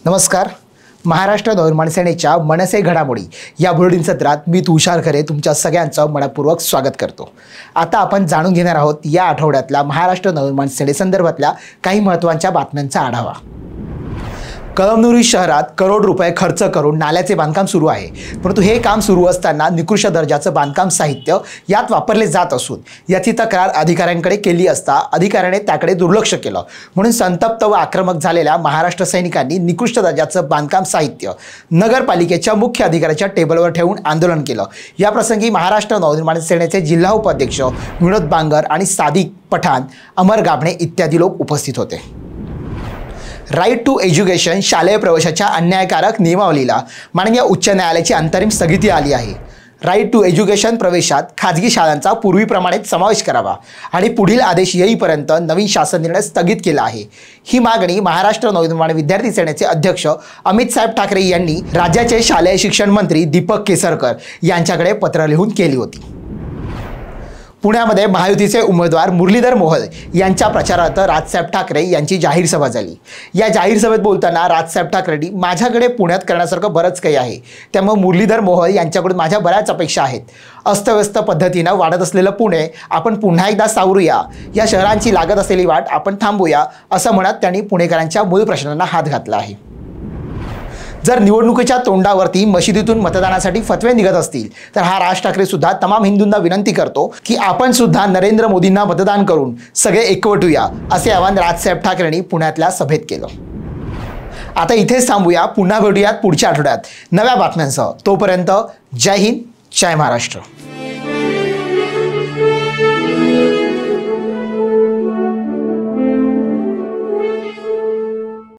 नमस्कार. महाराष्ट्र नवनिर्माण सेनेच्या मनसे घडामोडी या बुलेटिन सत्रात मी तुषार खरे तुमच्या सगळ्यांचं मनपूर्वक स्वागत करतो. आता आपण जाणून घेणार आहोत या आठवड्यातल्या महाराष्ट्र नवनिर्माण सेनेसंदर्भातल्या काही महत्त्वाच्या बातम्यांचा आढावा. कळमनुरी शहरात करोड रुपये खर्च करून नाल्याचे बांधकाम सुरू आहे, परंतु हे काम सुरू असताना निकृष्ट दर्जाचं बांधकाम साहित्य यात वापरले जात असून याची तक्रार अधिकाऱ्यांकडे केली असता अधिकाऱ्याने त्याकडे दुर्लक्ष केलं. म्हणून संतप्त व आक्रमक झालेल्या महाराष्ट्र सैनिकांनी निकृष्ट दर्जाचं बांधकाम साहित्य नगरपालिकेच्या मुख्य अधिकाऱ्याच्या टेबलवर ठेवून आंदोलन केलं. या प्रसंगी महाराष्ट्र नवनिर्माण सेनेचे जिल्हा उपाध्यक्ष विनोद बांगर आणि सादिक पठाण, अमर गाभणे इत्यादी लोक उपस्थित होते. राईट टू एज्युकेशन शालेय प्रवेशाच्या अन्यायकारक नियमावलीला माननीय उच्च न्यायालयाची अंतरिम स्थगिती आली आहे. राईट टू एज्युकेशन प्रवेशात खाजगी शाळांचा पूर्वीप्रमाणेच समावेश करावा आणि पुढील आदेश येईपर्यंत नवीन शासन निर्णय स्थगित केला आहे. ही मागणी महाराष्ट्र नवनिर्माण विद्यार्थी सेनेचे अध्यक्ष अमित साहेब ठाकरे यांनी राज्याचे शालेय शिक्षण मंत्री दीपक केसरकर यांच्याकडे पत्र लिहून केली होती. पुण्यामध्ये महायुतीचे उमेदवार मुरलीधर मोहोळ यांच्या प्रचारार्थ राजसाहेब ठाकरे यांची जाहीर सभा झाली. या जाहीर सभेत बोलताना राजसाहेब ठाकरेंनी माझ्याकडे पुण्यात करण्यासारखं बरंच काही आहे, त्यामुळे मुरलीधर मोहोळ यांच्याकडून माझ्या बऱ्याच अपेक्षा आहेत. अस्तव्यस्त पद्धतीनं वाढत असलेलं पुणे आपण पुन्हा एकदा सावरूया, या शहरांची लागत असलेली वाट आपण थांबूया असं म्हणत त्यांनी पुणेकरांच्या मूळ प्रश्नांना हात घातला आहे. जर निवडणुकीच्या तोंडावरती मशिदीतून मतदानासाठी फतवे निघत असतील तर हा राज ठाकरे सुद्धा तमाम हिंदूंना विनंती करतो की आपण सुद्धा नरेंद्र मोदींना मतदान करून सगळे एकवटूया, असे आवाहन राजसाहेब ठाकरेंनी पुण्यातल्या सभेत केलं. आता इथेच थांबूया. पुन्हा भेटूयात पुढच्या आठवड्यात नव्या बातम्यांसह. तोपर्यंत जय हिंद, जय महाराष्ट्र.